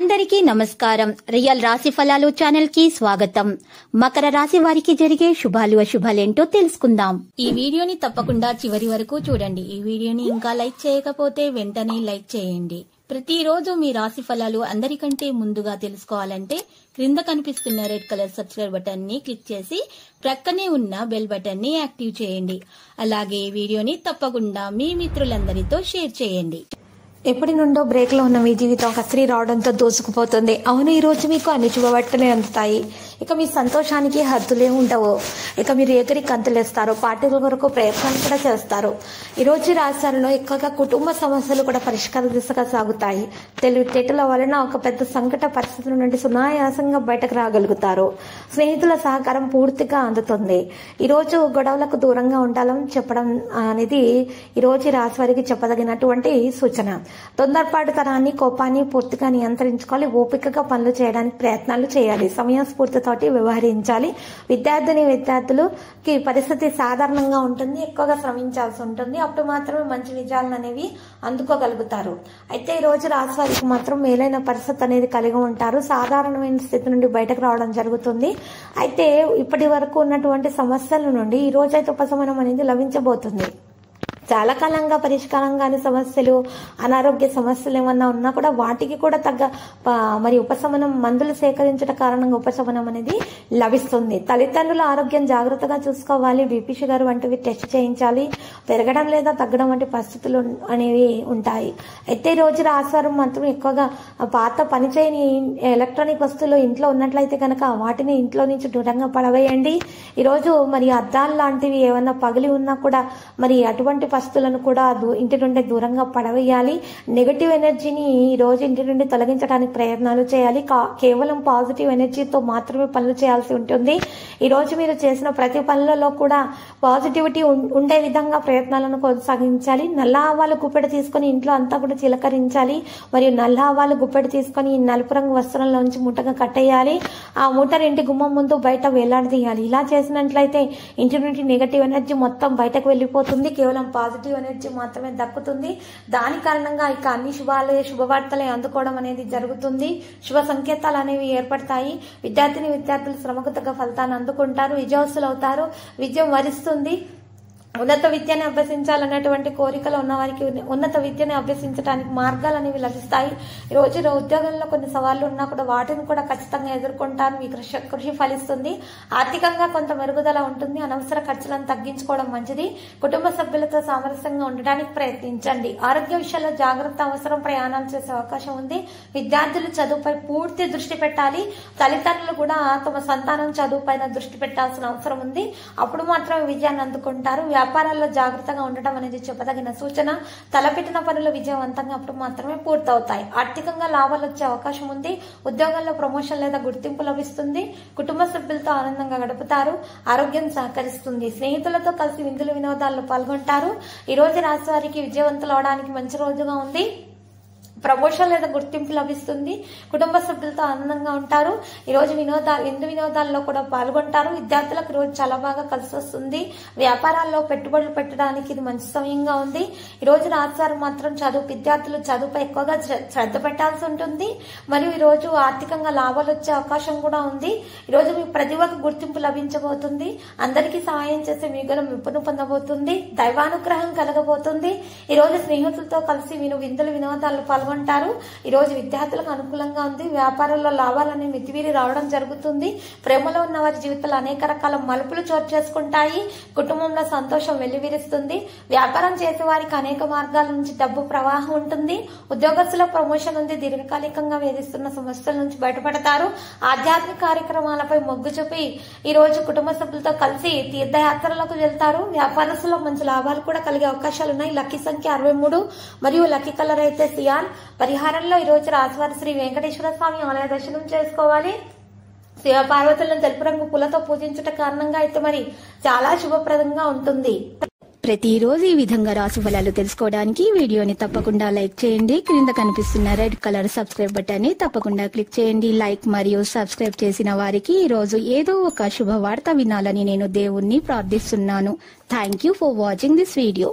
అందరికీ నమస్కారం. రియల్ రాశి ఫలాలు ఛానల్ కి స్వాగతం. మకర రాశి వారికి జరిగే శుభాలు అశుభాలేంటో తెలుసుకుందాం. ఈ వీడియోని తప్పకుండా చివరి వరకు చూడండి. ఈ వీడియోని ఇంకా లైక్ చేయకపోతే వెంటనే లైక్ చేయండి. ప్రతిరోజు మీ రాశి ఫలాలు అందరికంటే ముందుగా తెలుసుకోవాలంటే క్రింద కనిపిస్తున్న రెడ్ కలర్ సబ్స్క్రైబ్ బటన్ ని క్లిక్ చేసి ప్రక్కనే ఉన్న బెల్ బటన్ ని యాక్టివ్ చేయండి. అలాగే ఈ వీడియోని తప్పకుండా మీ మిత్రులందరితో షేర్ చేయండి. ఎప్పటి నుండో బ్రేక్ లో ఉన్న మీ జీవితం ఒక స్త్రీ రావడంతో దూసుకుపోతుంది. అవును, ఈ రోజు మీకు అన్ని శుభవార్తలే అందుతాయి. ఇక మీ సంతోషానికి హద్దులే ఉండవు. ఇక మీరు ఎగిరి కంతులేస్తారు. పార్టీల వరకు ప్రయత్నాలు కూడా చేస్తారు. ఈ రోజు రాశిలో ఎక్కువగా కుటుంబ సమస్యలు కూడా పరిష్కార దిశగా సాగుతాయి. తెలివితేటల వలన ఒక పెద్ద సంకట పరిస్థితుల నుండి సునాయాసంగా బయటకు రాగలుగుతారు. స్నేహితుల సహకారం పూర్తిగా అందుతుంది. ఈ రోజు గొడవలకు దూరంగా ఉండాలని చెప్పడం అనేది ఈ రోజు రాశి వారికి చెప్పదగినటువంటి సూచన. తొందరపాటుతనాన్ని, కోపాన్ని పూర్తిగా నియంత్రించుకోవాలి. ఓపికగా పనులు చేయడానికి ప్రయత్నాలు చేయాలి. సమయస్ఫూర్తితోటి వ్యవహరించాలి. విద్యార్థులకి పరిస్థితి సాధారణంగా ఉంటుంది. ఎక్కువగా శ్రమించాల్సి ఉంటుంది. అప్పుడు మాత్రమే మంచి విజయాలను అనేవి అందుకోగలుగుతారు. అయితే ఈ రోజు రాశి వారికి మాత్రం మేలైన పరిస్థితి అనేది కలిగి ఉంటారు. సాధారణమైన స్థితి నుండి బయటకు రావడం జరుగుతుంది. అయితే ఇప్పటి వరకు ఉన్నటువంటి సమస్యల నుండి ఈ రోజైతే ఉపశమనం అనేది లభించబోతుంది. చాలా కాలంగా పరిష్కారం కాని సమస్యలు, అనారోగ్య సమస్యలు ఏమన్నా ఉన్నా కూడా వాటికి కూడా తగ్గ మరి ఉపశమనం, మందులు సేకరించడం కారణంగా ఉపశమనం అనేది లభిస్తుంది. తల్లిదండ్రుల ఆరోగ్యం జాగ్రత్తగా చూసుకోవాలి. బీపీ, షుగర్ వంటివి టెస్ట్ చేయించాలి. పెరగడం లేదా తగ్గడం వంటి పరిస్థితులు అనేవి ఉంటాయి. అయితే ఈ రోజు రాశివారం మాత్రం ఎక్కువగా పాత పనిచేయని ఎలక్ట్రానిక్ వస్తువులు ఇంట్లో ఉన్నట్లయితే కనుక వాటిని ఇంట్లో నుంచి దూరంగా పడవేయండి. ఈరోజు మరి అద్దాలు లాంటివి ఏమన్నా పగిలి ఉన్నా కూడా మరి అటువంటి వస్తువులను కూడా ఇంటి నుండి దూరంగా పడవేయాలి. నెగటివ్ ఎనర్జీని ఈ రోజు ఇంటి నుండి తొలగించడానికి ప్రయత్నాలు చేయాలి. కేవలం పాజిటివ్ ఎనర్జీతో మాత్రమే పనులు చేయాల్సి ఉంటుంది. ఈ రోజు మీరు చేసిన ప్రతి పనులలో కూడా పాజిటివిటీ ఉండే విధంగా ప్రయత్నాలను కొనసాగించాలి. నల్ల ఆవాలు గుప్పెడు తీసుకొని ఇంట్లో అంతా కూడా చిలకరించాలి. మరియు నల్ల ఆవాలు గుప్పెడు తీసుకొని నలుపు రంగు వస్త్రంలోంచి మూటగా కట్టేయాలి. ఆ మూటను ఇంటి గుమ్మం ముందు బయట వేలాడదీయాలి. ఇలా చేసినట్లయితే ఇంటి నుండి నెగటివ్ ఎనర్జీ మొత్తం బయటకు వెళ్ళిపోతుంది. కేవలం పాజిటివ్ ఎనర్జీ మాత్రమే దక్కుతుంది. దాని కారణంగా ఇక అన్ని శుభవార్తలే అందుకోవడం అనేది జరుగుతుంది. శుభ సంకేతాలు అనేవి ఏర్పడతాయి. విద్యార్థులు శ్రమకు తగ్గ ఫలితాన్ని అందుకుంటారు. విజయోత్సలు అవుతారు. విజయం వరిస్తుంది. ఉన్నత విద్యను అభ్యసించాలన్నటువంటి కోరికలు ఉన్న వారికి ఉన్నత విద్యను అభ్యసించడానికి మార్గాలు అనేవి లభిస్తాయి. ఈ రోజు ఉద్యోగంలో కొన్ని సవాళ్లు ఉన్నా కూడా వాటిని కూడా ఖచ్చితంగా ఎదుర్కొంటారు. మీ కృషి ఫలిస్తుంది. ఆర్థికంగా కొంత మెరుగుదల ఉంటుంది. అనవసర ఖర్చులను తగ్గించుకోవడం మంచిది. కుటుంబ సభ్యులతో సామరస్యంగా ఉండడానికి ప్రయత్నించండి. ఆరోగ్య విషయాల్లో జాగ్రత్త అవసరం. ప్రయాణాలు చేసే అవకాశం ఉంది. విద్యార్థులు చదువుపై పూర్తి దృష్టి పెట్టాలి. తల్లిదండ్రులు కూడా తమ సంతానం చదువు పైన దృష్టి పెట్టాల్సిన అవసరం ఉంది. అప్పుడు మాత్రమే విజయాన్ని అందుకుంటారు. వ్యాపారాల్లో జాగ్రత్తగా ఉండటం అనేది చెప్పదగిన సూచన. తలపెట్టిన పనులు విజయవంతంగా అప్పుడు మాత్రమే పూర్తవుతాయి. ఆర్థికంగా లాభాలు వచ్చే అవకాశం ఉంది. ఉద్యోగాల్లో ప్రమోషన్ లేదా గుర్తింపు లభిస్తుంది. కుటుంబ సభ్యులతో ఆనందంగా గడుపుతారు. ఆరోగ్యం సహకరిస్తుంది. స్నేహితులతో కలిసి విందులు వినోదాల్లో పాల్గొంటారు. ఈ రోజు రాశి వారికి విజయవంతులు అవడానికి మంచి రోజుగా ఉంది. ప్రమోషన్ లేదా గుర్తింపు లభిస్తుంది. కుటుంబ సభ్యులతో ఆనందంగా ఉంటారు. ఈ రోజు విందు వినోదాల్లో కూడా పాల్గొంటారు. విద్యార్థులకు రోజు చాలా బాగా కలిసి వస్తుంది. వ్యాపారాల్లో పెట్టుబడులు పెట్టడానికి ఇది మంచి సమయంగా ఉంది. ఈ రోజు రాశివారు మాత్రం విద్యార్థులు చదువుపై ఎక్కువగా శ్రద్ధ పెట్టాల్సి ఉంటుంది. మరియు ఈ రోజు ఆర్థికంగా లాభాలు వచ్చే అవకాశం కూడా ఉంది. ఈ రోజు మీ ప్రతిభకు గుర్తింపు లభించబోతుంది. అందరికీ సహాయం చేసే మీగల మెప్పును పొందబోతుంది. దైవానుగ్రహం కలగబోతుంది. ఈ రోజు స్నేహితులతో కలిసి విందులు వినోదాల్లో పాల్గొంటారు. ఈ రోజు విద్యార్థులకు అనుకూలంగా ఉంది. వ్యాపారంలో లాభాలనే మితిమీరి రావడం జరుగుతుంది. ప్రేమలో ఉన్న వారి జీవితంలో అనేక రకాల మలుపులు చోటు చేసుకుంటాయి. కుటుంబంలో సంతోషం వెల్లివిరుస్తుంది. వ్యాపారం చేసే వారికి అనేక మార్గాల నుంచి డబ్బు ప్రవాహం ఉంటుంది. ఉద్యోగస్తుల ప్రమోషన్ ఉంది. దీర్ఘకాలికంగా వేధిస్తున్న సమస్యల నుంచి బయటపడతారు. ఆధ్యాత్మిక కార్యక్రమాలపై మొగ్గు చూపి ఈ రోజు కుటుంబ సభ్యులతో కలిసి తీర్థయాత్రలకు వెళ్తారు. వ్యాపారస్తులకు మంచి లాభాలు కూడా కలిగే అవకాశాలు ఉన్నాయి. లక్కీ సంఖ్య 63 మరియు లక్కీ కలర్ అయితే సియాన్. పరిహారంలో ఈ రోజు రాశివారి శ్రీ వెంకటేశ్వర స్వామి ఆలయ దర్శనం చేసుకోవాలి. శివ పార్వతులను తెలుపు రంగు పూలతో పూజించట కారణంగా అయితే మరి చాలా శుభప్రదంగా ఉంటుంది. ప్రతిరోజు ఈ విధంగా రాశి ఫలాలు తెలుసుకోవడానికి వీడియోని తప్పకుండా లైక్ చేయండి. క్రింద కనిపిస్తున్న రెడ్ కలర్ సబ్స్క్రైబ్ బటన్ ని తప్పకుండా క్లిక్ చేయండి. లైక్ మరియు సబ్స్క్రైబ్ చేసిన వారికి ఈ రోజు ఏదో ఒక శుభవార్త వినాలని నేను దేవుణ్ణి ప్రార్థిస్తున్నాను. Thank you for watching this video.